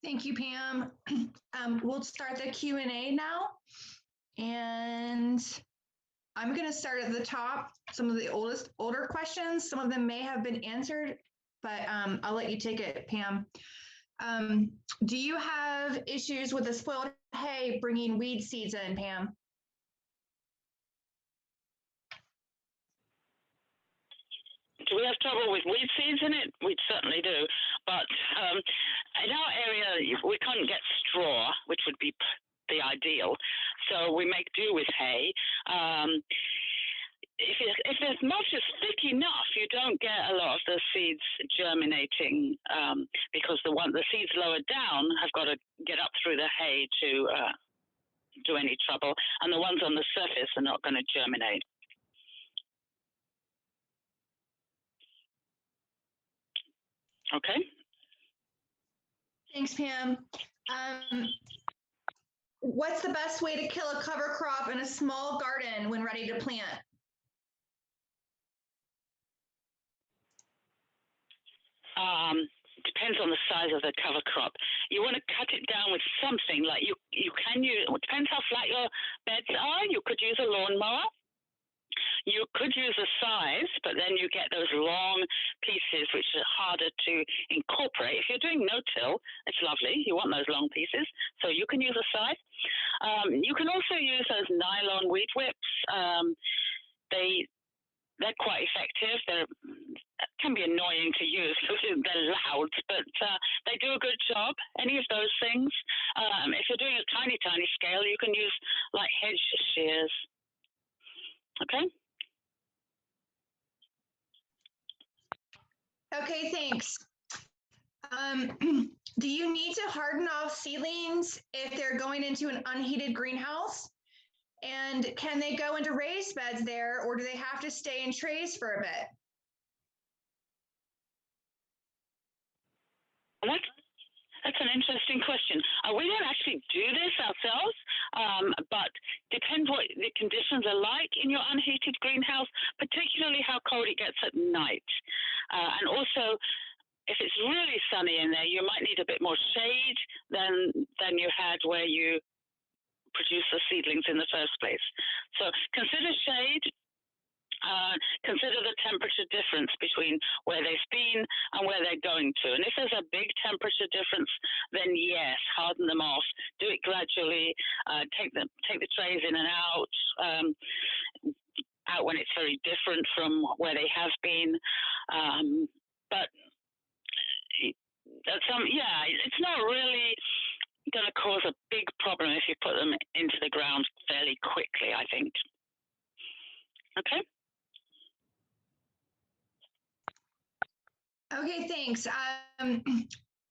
Thank you, Pam. We'll start the Q&A now. And I'm going to start at the top. Some of the older questions, some of them may have been answered, but I'll let you take it, Pam. Do you have issues with the spoiled hay bringing weed seeds in, Pam? Do we have trouble with weed seeds in it? We certainly do. But in our area, we can't get straw, which would be the ideal. So we make do with hay. If the mulch is thick enough, you don't get a lot of the seeds germinating because the seeds lower down have got to get up through the hay to do any trouble, and the ones on the surface are not going to germinate. Okay. Thanks, Pam. What's the best way to kill a cover crop in a small garden when ready to plant? Depends on the size of the cover crop. You want to cut it down with something like you can use. It depends how flat your beds are. You could use a lawnmower. You could use a scythe, but then you get those long pieces which are harder to incorporate. If you're doing no-till, it's lovely. You want those long pieces, so you can use a scythe. You can also use those nylon weed whips. They're quite effective. They can be annoying to use because they're loud, but they do a good job. Any of those things. If you're doing a tiny, tiny scale, you can use like hedge shears. Okay. Okay, thanks. Do you need to harden off seedlings if they're going into an unheated greenhouse? And can they go into raised beds there, or do they have to stay in trays for a bit? That's an interesting question. We don't actually do this ourselves, but depends what the conditions are like in your unheated greenhouse, particularly how cold it gets at night. And also, if it's really sunny in there, you might need a bit more shade than you had where you produce the seedlings in the first place. So consider shade. Consider the temperature difference between where they've been and where they're going to. And if there's a big temperature difference, then yes, harden them off. Do it gradually. Take the trays in and out when it's very different from where they have been. But it's not really going to cause a big problem if you put them into the ground fairly quickly, I think. Okay. Okay, thanks.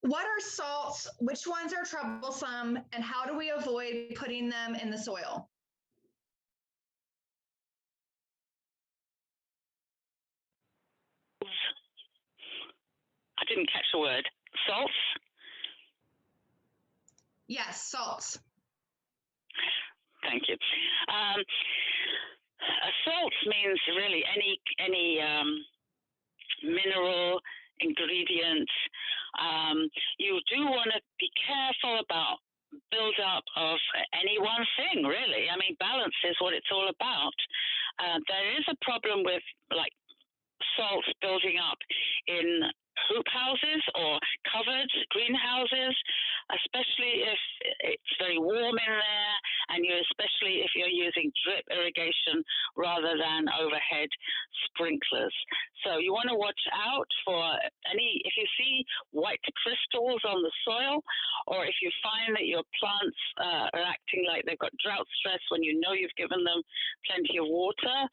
What are salts? Which ones are troublesome? And how do we avoid putting them in the soil? I didn't catch the word. Salts? Yes, salts. Thank you. Salts means really any mineral ingredients. You do want to be careful about build-up of any one thing, really. I mean, balance is what it's all about. There is a problem with like salts building up in hoop houses or covered greenhouses, especially if it's very warm in there, and especially if you're using drip irrigation rather than overhead sprinklers. So you want to watch out for if you see white crystals on the soil, or if you find that your plants are acting like they've got drought stress when you know you've given them plenty of water,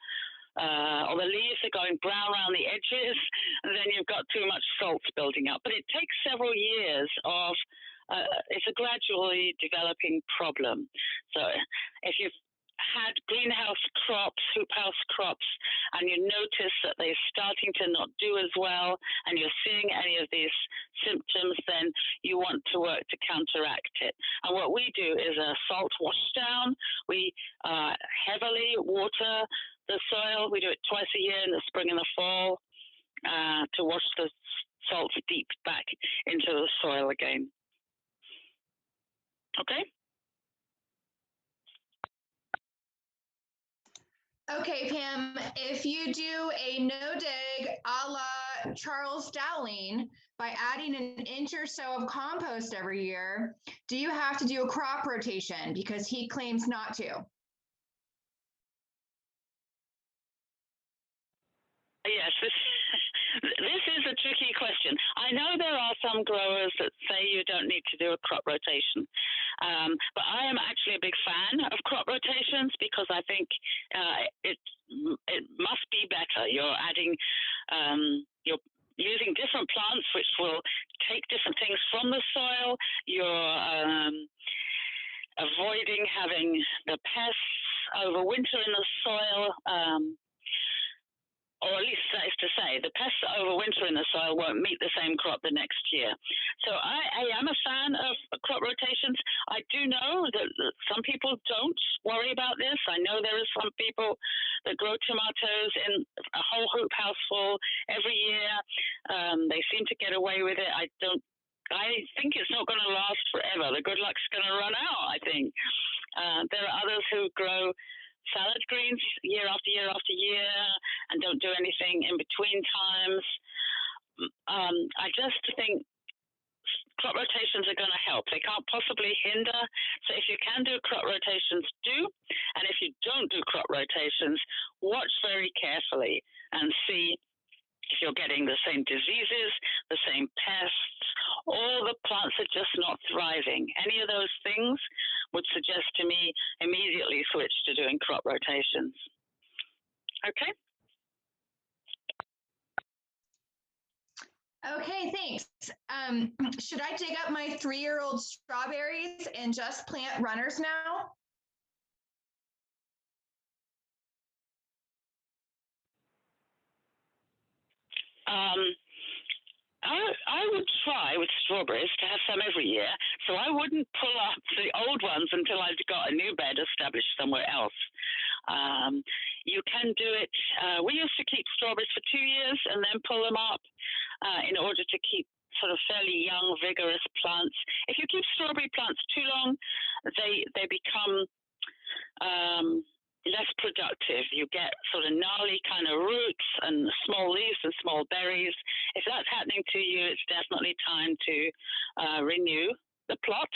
or the leaves are going brown around the edges, and then you've got too much salts building up. But it takes several years of, it's a gradually developing problem. So if you've had greenhouse crops, hoop house crops, and you notice that they're starting to not do as well, and you're seeing any of these symptoms, then you want to work to counteract it. And what we do is a salt wash down. We heavily water the soil. We do it twice a year in the spring and the fall to wash the salts deep back into the soil again. Okay. Okay, Pam, if you do a no-dig a la Charles Dawling by adding an inch or so of compost every year, do you have to do a crop rotation? Because he claims not to. Yes, this is a tricky question. I know there are some growers that say you don't need to do a crop rotation, but I am actually a big fan of crop rotations because I think it must be better. You're adding, you're using different plants which will take different things from the soil. You're avoiding having the pests overwinter in the soil. Or at least safe to say, the pests that overwinter in the soil won't meet the same crop the next year. So I am a fan of crop rotations. I do know that some people don't worry about this. I know there are some people that grow tomatoes in a whole hoop house full every year. They seem to get away with it. I think it's not going to last forever. The good luck's going to run out, I think. There are others who grow salad greens year after year after year and don't do anything in between times. I just think crop rotations are going to help. They can't possibly hinder. So if you can do crop rotations, do. And if you don't do crop rotations, watch very carefully and see if you're getting the same diseases, the same pests, or the plants are just not thriving. Any of those things would suggest to me immediately switch to doing crop rotations. Okay? Okay, thanks. Should I dig up my 3-year-old strawberries and just plant runners now? I would try with strawberries to have some every year, so I wouldn't pull up the old ones until I've got a new bed established somewhere else. You can do it. We used to keep strawberries for 2 years and then pull them up in order to keep sort of fairly young, vigorous plants. If you keep strawberry plants too long, they become less productive. You get sort of gnarly kind of roots and small leaves and small berries. If that's happening to you, it's definitely time to renew the plot.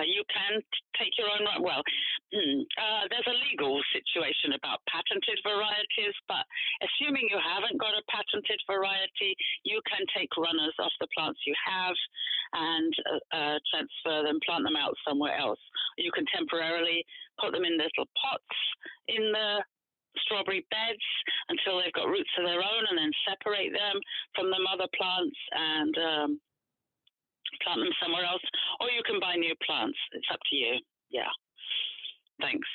You can take your own, there's a legal situation about patented varieties, but assuming you haven't got a patented variety, you can take runners off the plants you have and transfer them, plant them out somewhere else. You can temporarily put them in little pots in the strawberry beds until they've got roots of their own and then separate them from the mother plants and plant them somewhere else, or you can buy new plants. It's up to you. Yeah. Thanks.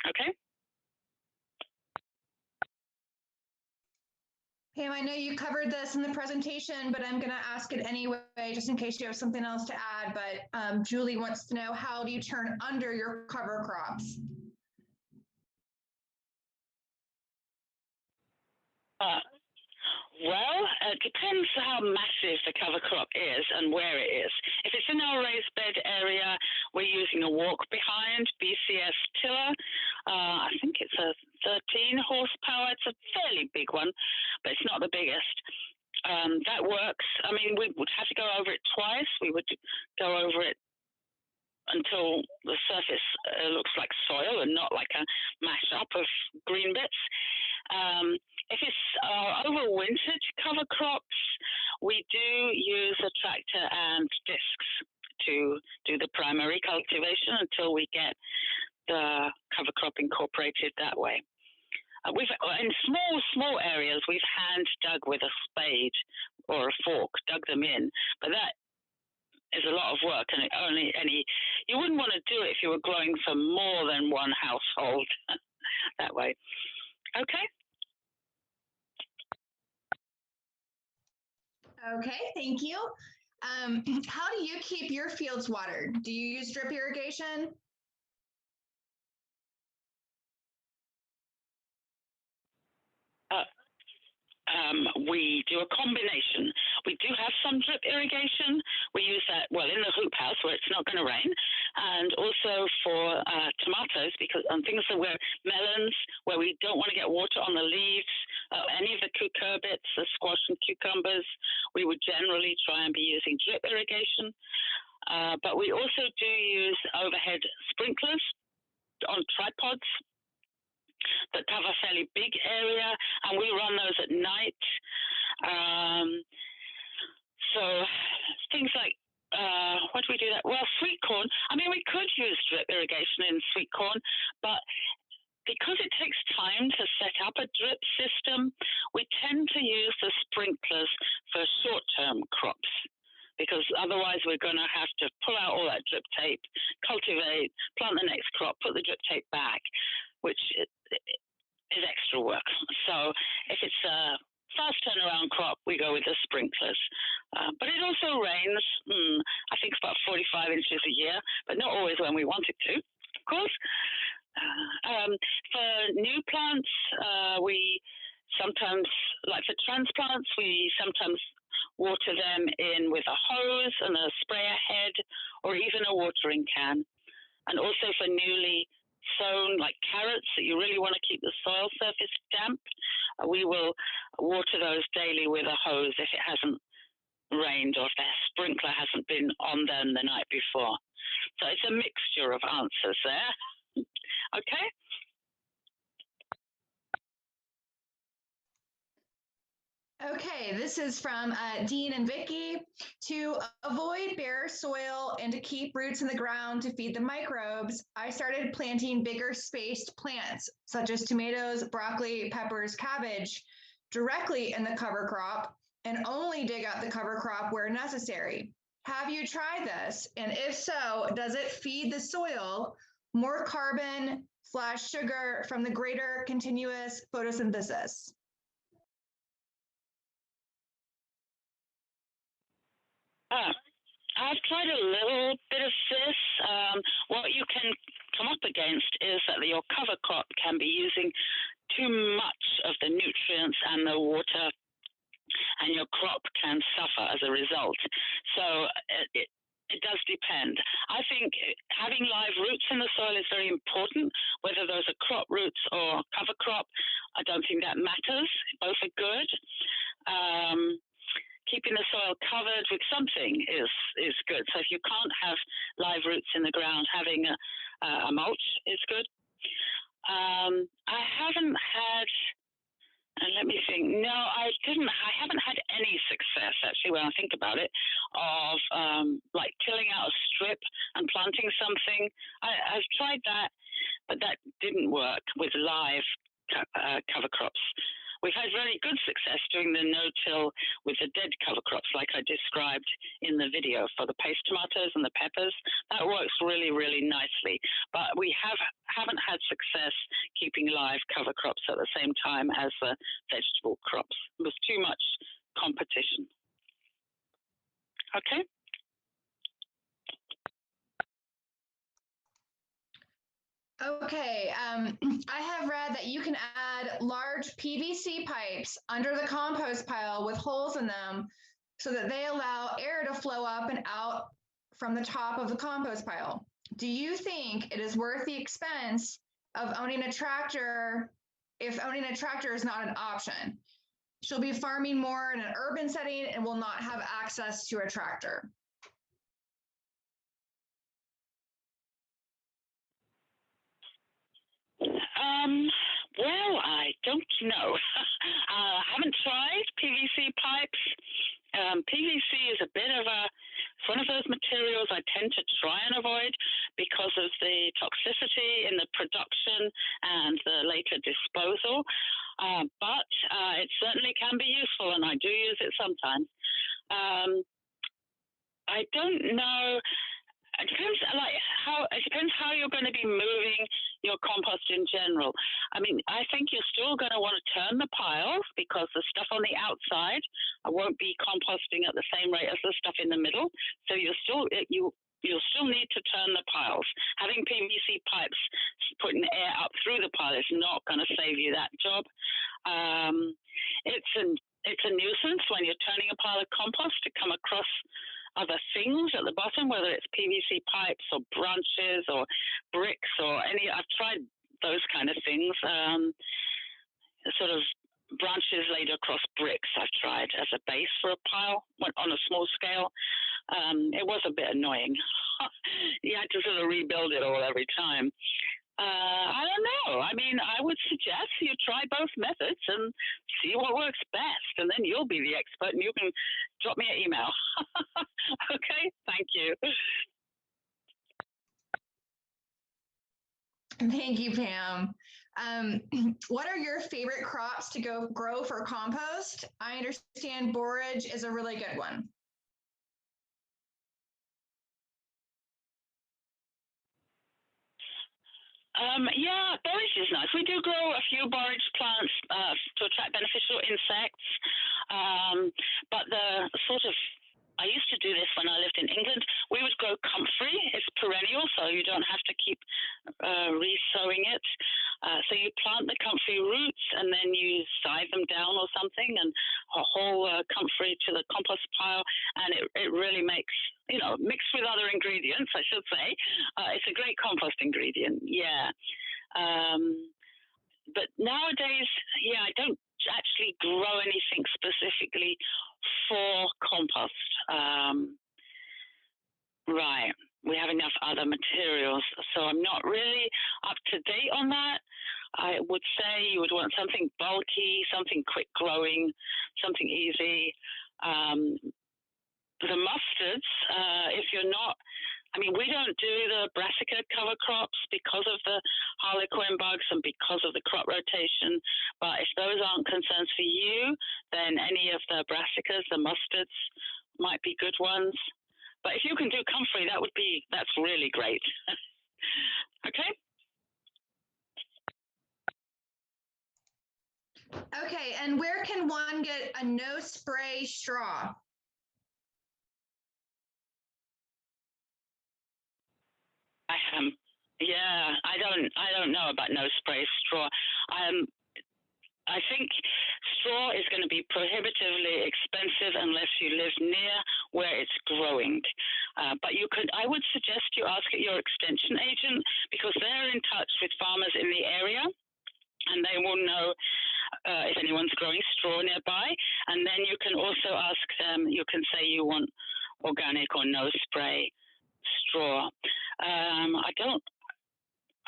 Okay. Pam, I know you covered this in the presentation, but I'm going to ask it anyway, just in case you have something else to add. But Julie wants to know, how do you turn under your cover crops? Well, it depends how massive the cover crop is and where it is. If it's in our raised bed area, we're using a walk behind BCS tiller. I think it's a 13 horsepower. It's a fairly big one, but it's not the biggest. That works. I mean, we would have to go over it twice. We would go over it until the surface looks like soil and not like a mash-up of green bits. If it's overwintered cover crops, we do use a tractor and discs to do the primary cultivation until we get the cover crop incorporated that way. We've in small areas we've hand dug with a spade or a fork, dug them in, but that is a lot of work, and you wouldn't want to do it if you were growing for more than one household that way. Okay. Okay, thank you. How do you keep your fields watered? Do you use drip irrigation? We do a combination. We do have some drip irrigation. We use that, well, in the hoop house where it's not going to rain. and also for tomatoes, because on things that were melons, where we don't want to get water on the leaves, any of the cucurbits, the squash and cucumbers, we would generally try and be using drip irrigation. But we also do use overhead sprinklers on tripods that cover a fairly big area, and we run those at night. So things like, what do we do that? Well, sweet corn. I mean, we could use drip irrigation in sweet corn, but because it takes time to set up a drip system, we tend to use the sprinklers for short-term crops, because otherwise we're going to have to pull out all that drip tape, cultivate, plant the next crop, put the drip tape back, which is extra work. So if it's a fast turnaround crop, we go with the sprinklers. But it also rains, I think it's about 45 inches a year, but not always when we want it to, of course. For new plants, we sometimes, like for transplants, we sometimes water them in with a hose and a sprayer head, or even a watering can. And also for newly sown, like carrots, that you really want to keep the soil surface damp, we will water those daily with a hose if it hasn't rained or if the sprinkler hasn't been on them the night before. So it's a mixture of answers there. Okay. Okay, this is from Dean and Vicky. To avoid bare soil and to keep roots in the ground to feed the microbes, I started planting bigger spaced plants, such as tomatoes, broccoli, peppers, cabbage, directly in the cover crop, and only dig out the cover crop where necessary. Have you tried this? And if so, does it feed the soil more carbon/sugar from the greater continuous photosynthesis? I've tried a little bit of this. What you can come up against is that your cover crop can be using too much of the nutrients and the water, and your crop can suffer as a result. So it does depend. I think having live roots in the soil is very important, whether those are crop roots or cover crop. I don't think that matters. Both are good. Keeping the soil covered with something is good. So if you can't have live roots in the ground, having a mulch is good. I haven't had, let me think. No, I haven't had any success, actually, when I think about it, of like tilling out a strip and planting something. I've tried that, but that didn't work with live cover crops. We've had very good success doing the no-till with the dead cover crops, like I described in the video for the paste tomatoes and the peppers. That works really, really nicely. But we haven't had success keeping live cover crops at the same time as the vegetable crops. It was too much competition. Okay. Okay, I have read that you can add large PVC pipes under the compost pile with holes in them so that they allow air to flow up and out from the top of the compost pile. Do you think it is worth the expense of owning a tractor if owning a tractor is not an option? She'll be farming more in an urban setting and will not have access to a tractor. Well, I don't know. I haven't tried PVC pipes. PVC is a bit of it's one of those materials I tend to try and avoid because of the toxicity in the production and the later disposal. But it certainly can be useful, and I do use it sometimes. I don't know. It depends how you're going to be moving your compost in general. I mean, I think you're still going to want to turn the piles because the stuff on the outside won't be composting at the same rate as the stuff in the middle. So you'll still need to turn the piles. Having PVC pipes putting air up through the pile is not going to save you that job. It's a nuisance when you're turning a pile of compost to come across other things at the bottom, whether it's PVC pipes or branches or bricks or any. I've tried those kind of things, sort of branches laid across bricks. I've tried as a base for a pile on a small scale. It was a bit annoying. You had to sort of rebuild it all every time. I don't know. I mean, I would suggest you try both methods and see what works best, and then you'll be the expert and you can drop me an email. Okay, thank you. Thank you, Pam. What are your favorite crops to go grow for compost? I understand borage is a really good one. Yeah, borage is nice. We do grow a few borage plants to attract beneficial insects, but the sort of I used to do this when I lived in England. We would grow comfrey. It's perennial, so you don't have to keep re-sowing it. So you plant the comfrey roots and then you side them down or something and a whole comfrey to the compost pile, and it really makes, mixed with other ingredients, I should say, it's a great compost ingredient, yeah. But nowadays, yeah, I don't actually grow anything specifically for compost. Right. We have enough other materials, so I'm not really up to date on that. I would say you would want something bulky, something quick growing, something easy. The mustards, if you're not, I mean, we don't do the brassica cover crops because of the harlequin bugs and because of the crop rotation. But if those aren't concerns for you, then any of the brassicas, the mustards, might be good ones. But if you can do comfrey, that's really great. Okay. Okay, and where can one get a no spray straw? Yeah, I don't know about no spray straw. I think straw is going to be prohibitively expensive unless you live near where it's growing. But I would suggest you ask your extension agent, because they're in touch with farmers in the area and they will know if anyone's growing straw nearby. And then you can also ask them, you can say you want organic or no spray straw.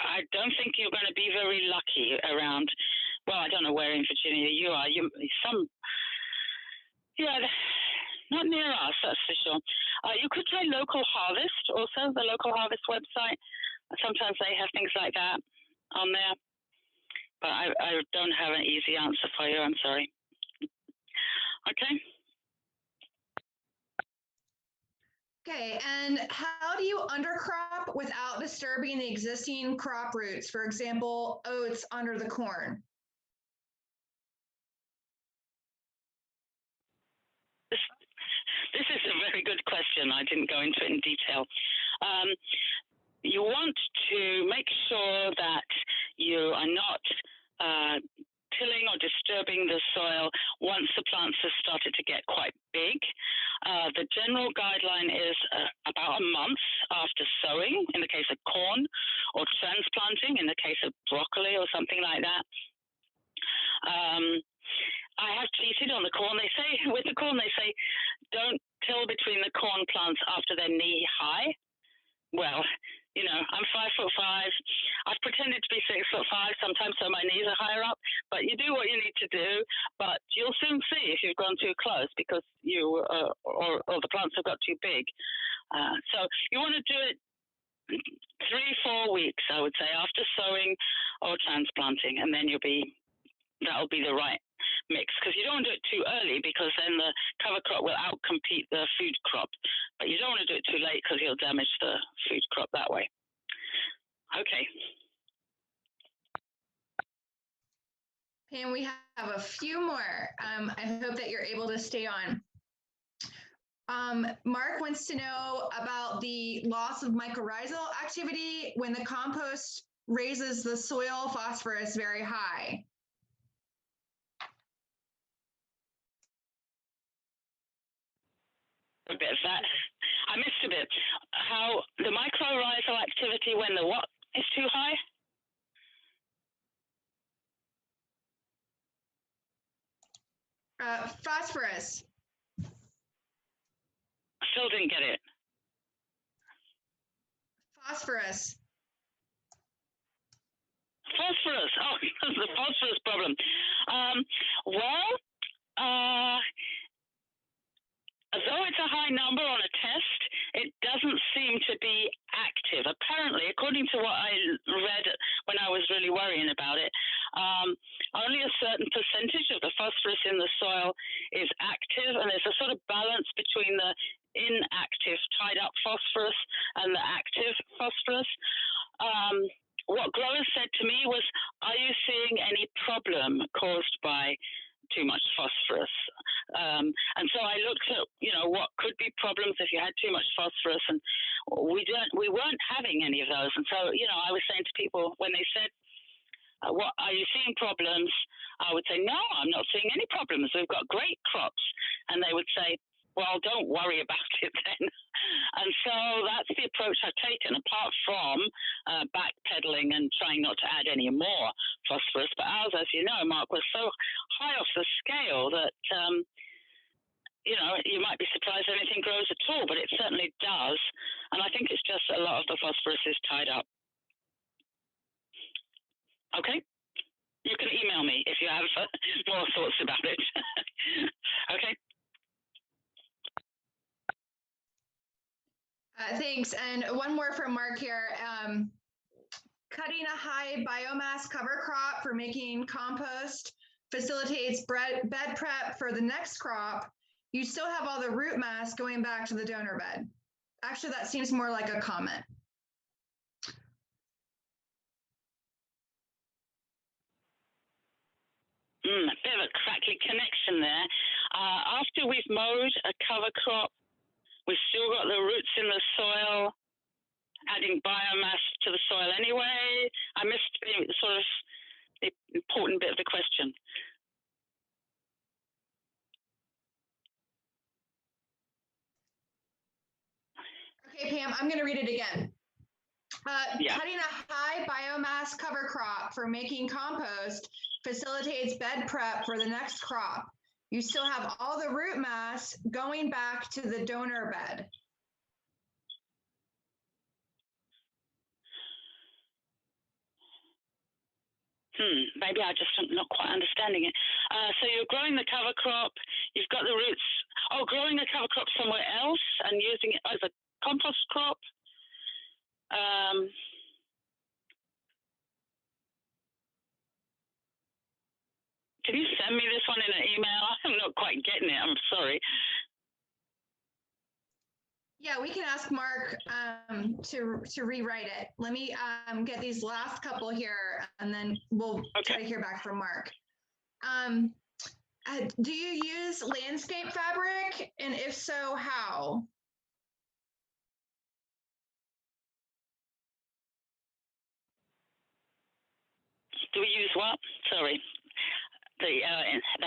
I don't think you're going to be very lucky around. Well, I don't know where in Virginia you are. Not near us, that's for sure. You could try Local Harvest also, the Local Harvest website. Sometimes they have things like that on there. But I don't have an easy answer for you, I'm sorry. Okay. Okay, and how do you undercrop without disturbing the existing crop roots? For example, oats under the corn. This is a very good question. I didn't go into it in detail. You want to make sure that you are not tilling or disturbing the soil once the plants have started to get quite big. The general guideline is about a month after sowing in the case of corn, or transplanting in the case of broccoli or something like that. I have cheated on the corn. With the corn, they say don't till between the corn plants after they're knee high. Well, I'm 5'5". I've pretended to be 6'5" sometimes, so my knees are higher up. But you do what you need to do. But you'll soon see if you've gone too close because you or the plants have got too big. So you want to do it 3-4 weeks, I would say, after sowing or transplanting, and then that'll be the right mix, because you don't want to do it too early because then the cover crop will outcompete the food crop, but you don't want to do it too late because you'll damage the food crop that way. Okay. And we have a few more. I hope that you're able to stay on. Mark wants to know about the loss of mycorrhizal activity when the compost raises the soil phosphorus very high. A bit of that. I missed a bit. How the mycorrhizal activity when the what is too high? Phosphorus. Still didn't get it. Phosphorus. Phosphorus. Oh, the phosphorus problem. Although it's a high number on a test, it doesn't seem to be active. Apparently, according to what I read when I was really worrying about it, only a certain percentage of the phosphorus in the soil is active, and there's a sort of balance between the inactive tied up phosphorus and the active phosphorus. What growers said to me was, are you seeing any problem caused by too much phosphorus? And so I looked at, what could be problems if you had too much phosphorus, and we weren't having any of those. And so, I was saying to people when they said, what are you seeing problems? I would say, no, I'm not seeing any problems. We've got great crops. And they would say, well, don't worry about it then. And so that's the approach I've taken, apart from backpedaling and trying not to add any more phosphorus. But ours, as you know, Mark, was so high off the scale that, you might be surprised anything grows at all, but it certainly does. And I think it's just a lot of the phosphorus is tied up. Okay? You can email me if you have more thoughts about it. Okay? Thanks. And one more from Mark here. Cutting a high biomass cover crop for making compost facilitates bed prep for the next crop. You still have all the root mass going back to the donor bed. Actually, that seems more like a comment. A bit of a crackly connection there. After we've mowed a cover crop, we've still got the roots in the soil, adding biomass to the soil anyway. I missed sort of the important bit of the question. Okay, Pam, I'm going to read it again. Yeah. Cutting a high biomass cover crop for making compost facilitates bed prep for the next crop. You still have all the root mass going back to the donor bed. Maybe I just am not quite understanding it. So you're growing the cover crop, you've got the roots. Oh, growing a cover crop somewhere else and using it as a compost crop. Can you send me this one in an email? I'm not quite getting it. I'm sorry. Yeah, we can ask Mark to rewrite it. Let me get these last couple here, and then we'll try to hear back from Mark. Do you use landscape fabric? And if so, how? Do we use what? Sorry. The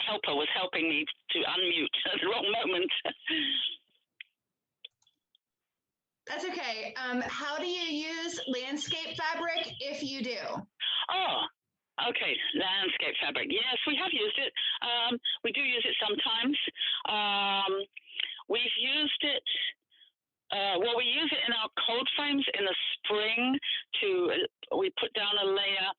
helper was helping me to unmute at the wrong moment. That's okay. How do you use landscape fabric if you do? Oh, okay. Landscape fabric. Yes, we have used it. We do use it sometimes. We've used it. We use it in our cold frames in the spring we put down a layer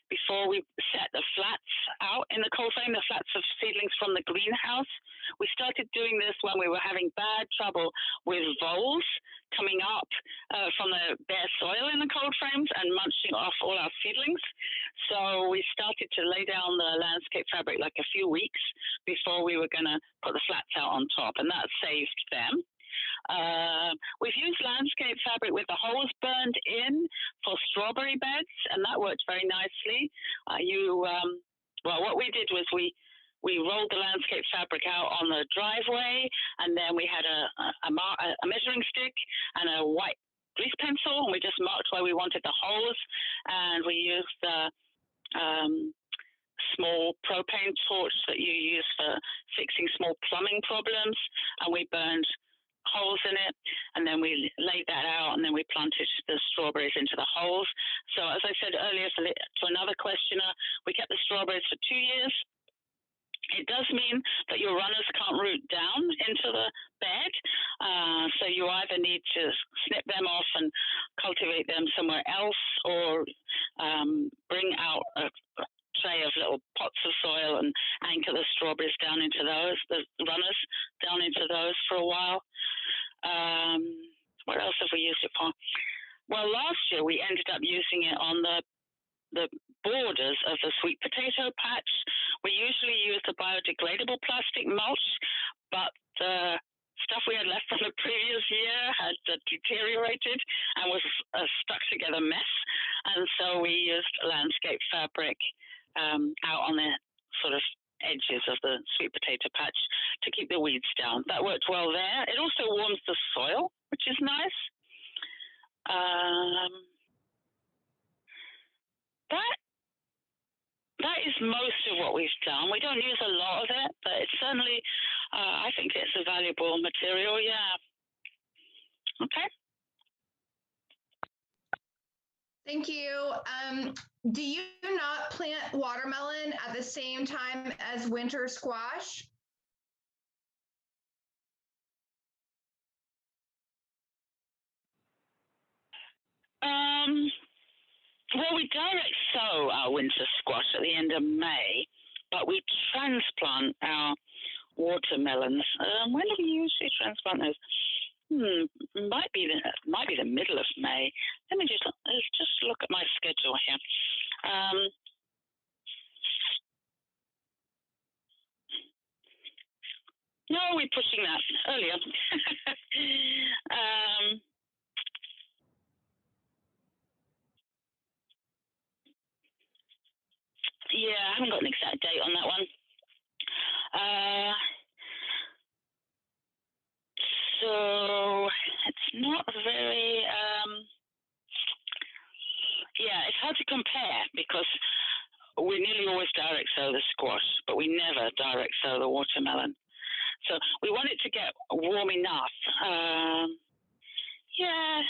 before we set the flats out in the cold frame, the flats of seedlings from the greenhouse. We started doing this when we were having bad trouble with voles coming up from the bare soil in the cold frames and munching off all our seedlings. So we started to lay down the landscape fabric like a few weeks before we were going to put the flats out on top, and that saved them. We've used landscape fabric with the holes burned in for strawberry beds, and that worked very nicely. What we did was we rolled the landscape fabric out on the driveway, and then we had a measuring stick and a white grease pencil, and we just marked where we wanted the holes, and we used the small propane torch that you use for fixing small plumbing problems, and we burned holes in it, and then we laid that out, and then we planted the strawberries into the holes. So as I said earlier to another questioner, we kept the strawberries for 2 years. It does mean that your runners can't root down into the bed, so you either need to snip them off and cultivate them somewhere else, or bring out a tray of little pots of soil and anchor the strawberries down into those, the runners down into those for a while. What else have we used it for? Well, last year we ended up using it on the borders of the sweet potato patch. We usually use the biodegradable plastic mulch, but the stuff we had left from the previous year had deteriorated and was a stuck together mess. And so we used landscape fabric out on the sort of edges of the sweet potato patch to keep the weeds down. That worked well there. It also warms the soil, which is nice. That is most of what we've done. We don't use a lot of it, but it's certainly, I think it's a valuable material, yeah. Okay. Thank you. Do you not plant watermelon at the same time as winter squash? Well, we direct sow our winter squash at the end of May, but we transplant our watermelons. When do we usually transplant those? Might be the middle of May. Let's just look at my schedule here. No, we're pushing that earlier. Yeah, I haven't got an exact date on that one. So it's not very, it's hard to compare because we nearly always direct sow the squash, but we never direct sow the watermelon. So we want it to get warm enough.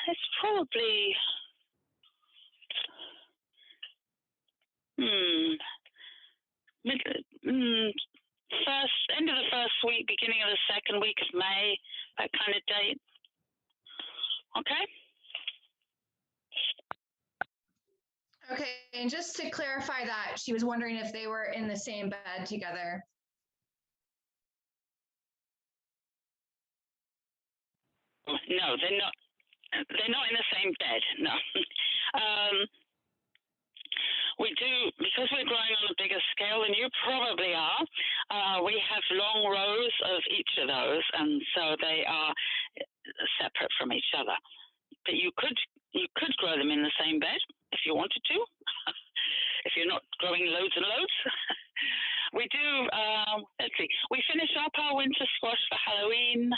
It's probably end of the first week, beginning of the second week of May, that kind of date. Okay. Okay, and just to clarify that, she was wondering if they were in the same bed together. No, they're not. They're not in the same bed. No. We do, because we're growing on a bigger scale than you probably are. We have long rows of each of those, and so they are separate from each other. But you could grow them in the same bed if you wanted to. If you're not growing loads and loads. We do. Let's see. We finish up our winter squash for Halloween.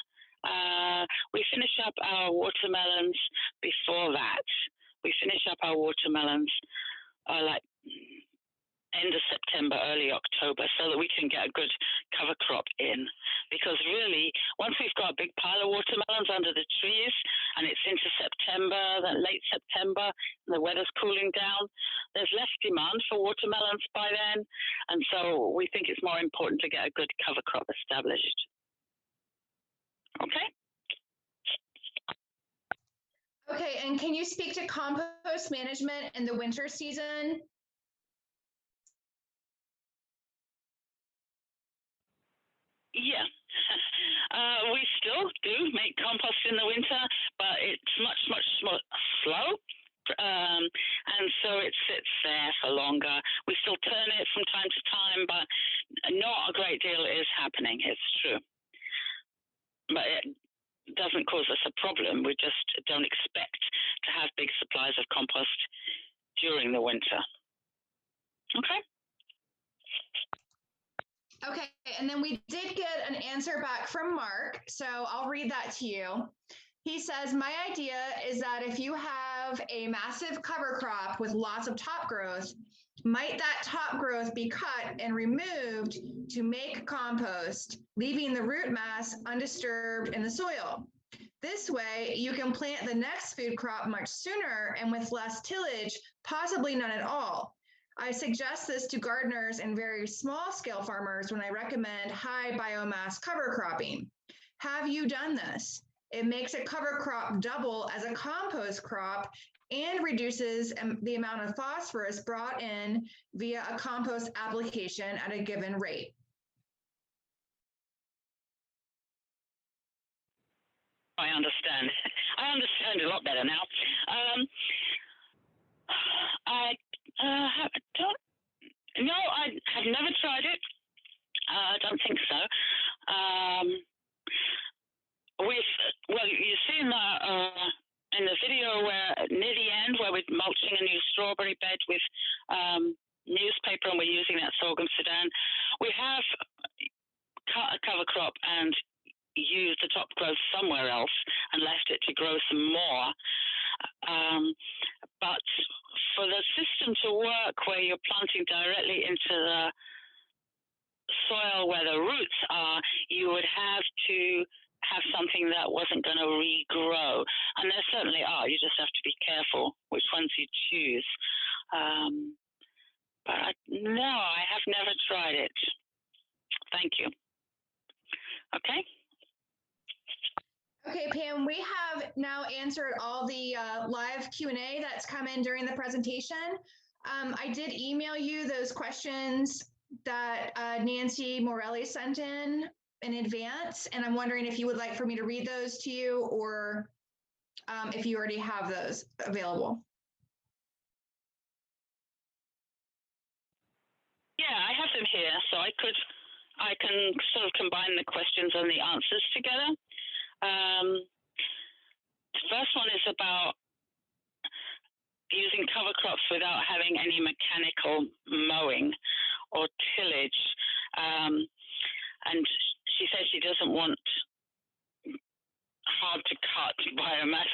We finish up our watermelons before that. We finish up our watermelons like end of September, early October, so that we can get a good cover crop in. Because really, once we've got a big pile of watermelons under the trees and it's into September, then late September, and the weather's cooling down, there's less demand for watermelons by then. And so we think it's more important to get a good cover crop established. Okay? Okay, and can you speak to compost management in the winter season? Yeah. We still do make compost in the winter, but it's much, much more slow. And so it sits there for longer. We still turn it from time to time, but not a great deal is happening. It's true. But it doesn't cause us a problem. We just don't expect to have big supplies of compost during the winter. Okay. Okay, and then we did get an answer back from Mark, so I'll read that to you. He says, my idea is that if you have a massive cover crop with lots of top growth, might that top growth be cut and removed to make compost, leaving the root mass undisturbed in the soil? This way, you can plant the next food crop much sooner and with less tillage, possibly none at all. I suggest this to gardeners and very small scale farmers when I recommend high biomass cover cropping. Have you done this? It makes a cover crop double as a compost crop and reduces the amount of phosphorus brought in via a compost application at a given rate. I understand. I understand a lot better now. I have never tried it. I don't think so. You see in the video where near the end where we're mulching a new strawberry bed with newspaper and we're using that sorghum Sudan, we have cut a cover crop and used the top growth somewhere else and left it to grow some more. But for the system to work where you're planting directly into the soil where the roots are, you would have to have something that wasn't going to regrow. And there certainly are. You just have to be careful which ones you choose. But no, I have never tried it. Thank you. Okay. Okay, Pam, we have now answered all the live Q&A that's come in during the presentation. I did email you those questions that Nancy Morelli sent in advance, and I'm wondering if you would like for me to read those to you or if you already have those available. Yeah, I have them here, so I can sort of combine the questions and the answers together. The first one is about using cover crops without having any mechanical mowing or tillage. And she says she doesn't want hard to cut biomass,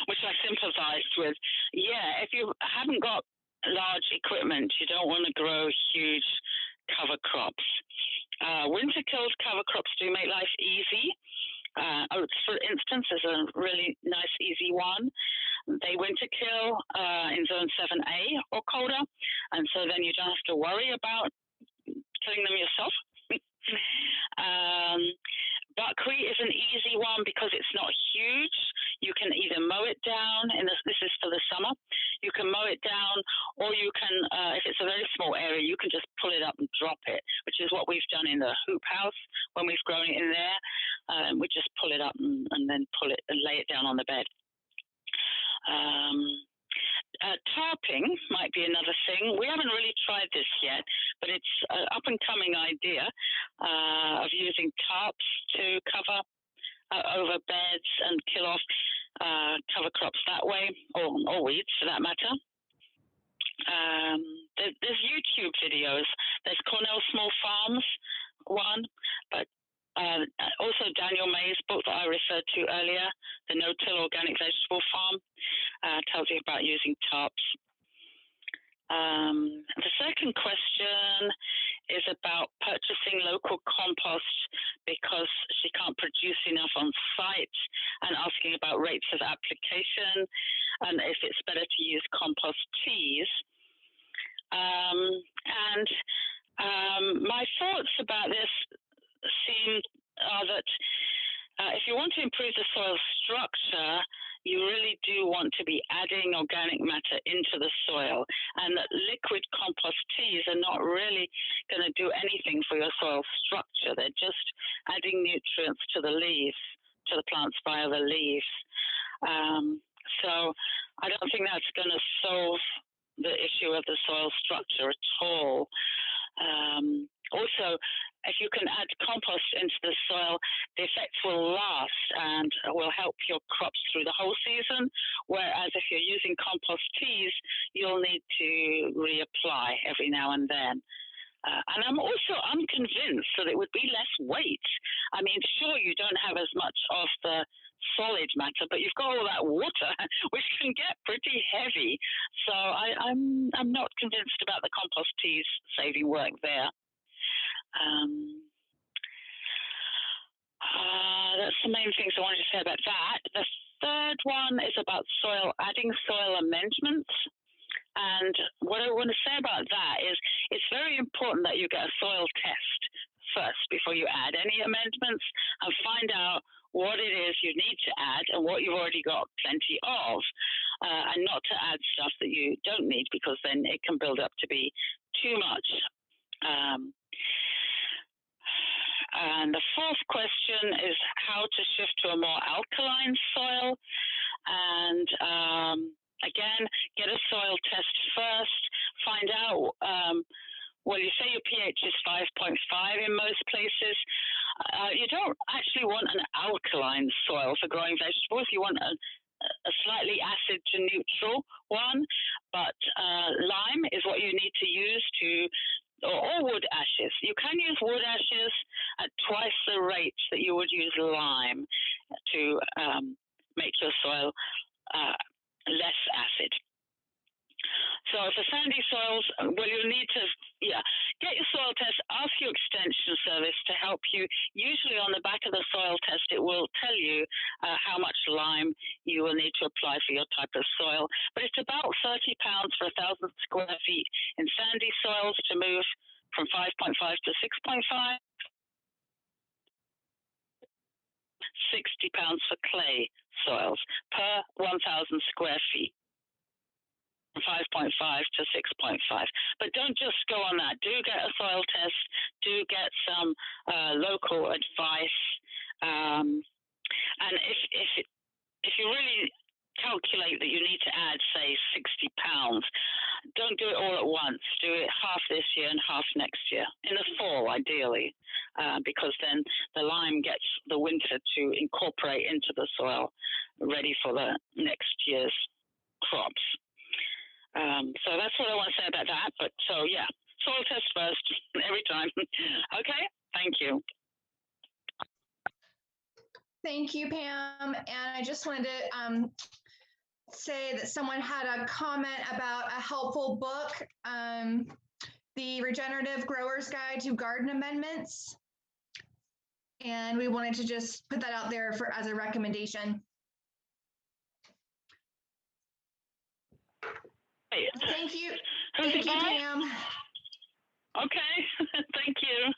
which I sympathized with. Yeah, if you haven't got large equipment, you don't want to grow huge cover crops. Winter-killed cover crops do make life easy. Oats, for instance, is a really nice, easy one. They winter kill in zone 7A or colder, and so then you don't have to worry about killing them yourself. Buckwheat is an easy one because it's not huge. You can either mow it down, this is for the summer. You can mow it down, or you can, if it's a very small area, you can just pull it up and drop it, which is what we've done in the hoop house when we've grown it in there. We just pull it up and then pull it and lay it down on the bed. Tarping might be another thing. We haven't really tried this yet, but it's an up-and-coming idea of using tarps to cover over beds and kill off cover crops that way, or weeds for that matter. There's YouTube videos. There's Cornell Small Farms one, but also Daniel May's book that I referred to earlier, The No-Till Organic Vegetable Farm, tells you about using tarps. The second question is about purchasing local compost because she can't produce enough on site, and asking about rates of application and if it's better to use compost teas. My thoughts about this are that if you want to improve the soil structure, you really do want to be adding organic matter into the soil, and that liquid compost teas are not really going to do anything for your soil structure. They're just adding nutrients to the leaves, to the plants via the leaves. So I don't think that's going to solve the issue of the soil structure at all. Also, if you can add compost into the soil, the effects will last and will help your crops through the whole season, whereas if you're using compost teas, you'll need to reapply every now and then. And I'm convinced that it would be less weight. I mean, sure, you don't have as much of the solid matter, but you've got all that water, which can get pretty heavy. So I'm not convinced about the compost teas saving work there. That's the main things I wanted to say about that. The third one is about adding soil amendments. And what I want to say about that is it's very important that you get a soil test first before you add any amendments and find out what it is you need to add and what you've already got plenty of, and not to add stuff that you don't need, because then it can build up to be too much. And the fourth question is how to shift to a more alkaline soil. And again, get a soil test first. Find out, well, you say your pH is 5.5 in most places. You don't actually want an alkaline soil for growing vegetables. You want a slightly acid to neutral one, but lime is what you need to use or wood ashes. You can use wood ashes at twice the rate that you would use lime to make your soil less acid. So for sandy soils, well, you'll need to, get your soil test, ask your extension service to help you. Usually on the back of the soil test, it will tell you how much lime you will need to apply for your type of soil. But it's about £30 for 1,000 square feet in sandy soils to move from 5.5 to 6.5. £60 for clay soils per 1,000 square feet. 5.5 to 6.5, but don't just go on that. Do get a soil test. Do get some local advice. And if you really calculate that you need to add, say, £60, don't do it all at once. Do it half this year and half next year, in the fall, ideally, because then the lime gets the winter to incorporate into the soil, ready for the next year's crops. So that's what I want to say about that. But so, yeah, soil test first every time. Okay, thank you. Thank you, Pam. And I just wanted to say that someone had a comment about a helpful book, the Regenerative Grower's Guide to Garden Amendments. And we wanted to just put that out there as a recommendation. Thank you. Thank you, Pam. Okay, thank you.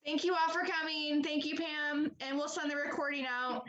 Thank you all for coming. Thank you, Pam. And we'll send the recording out.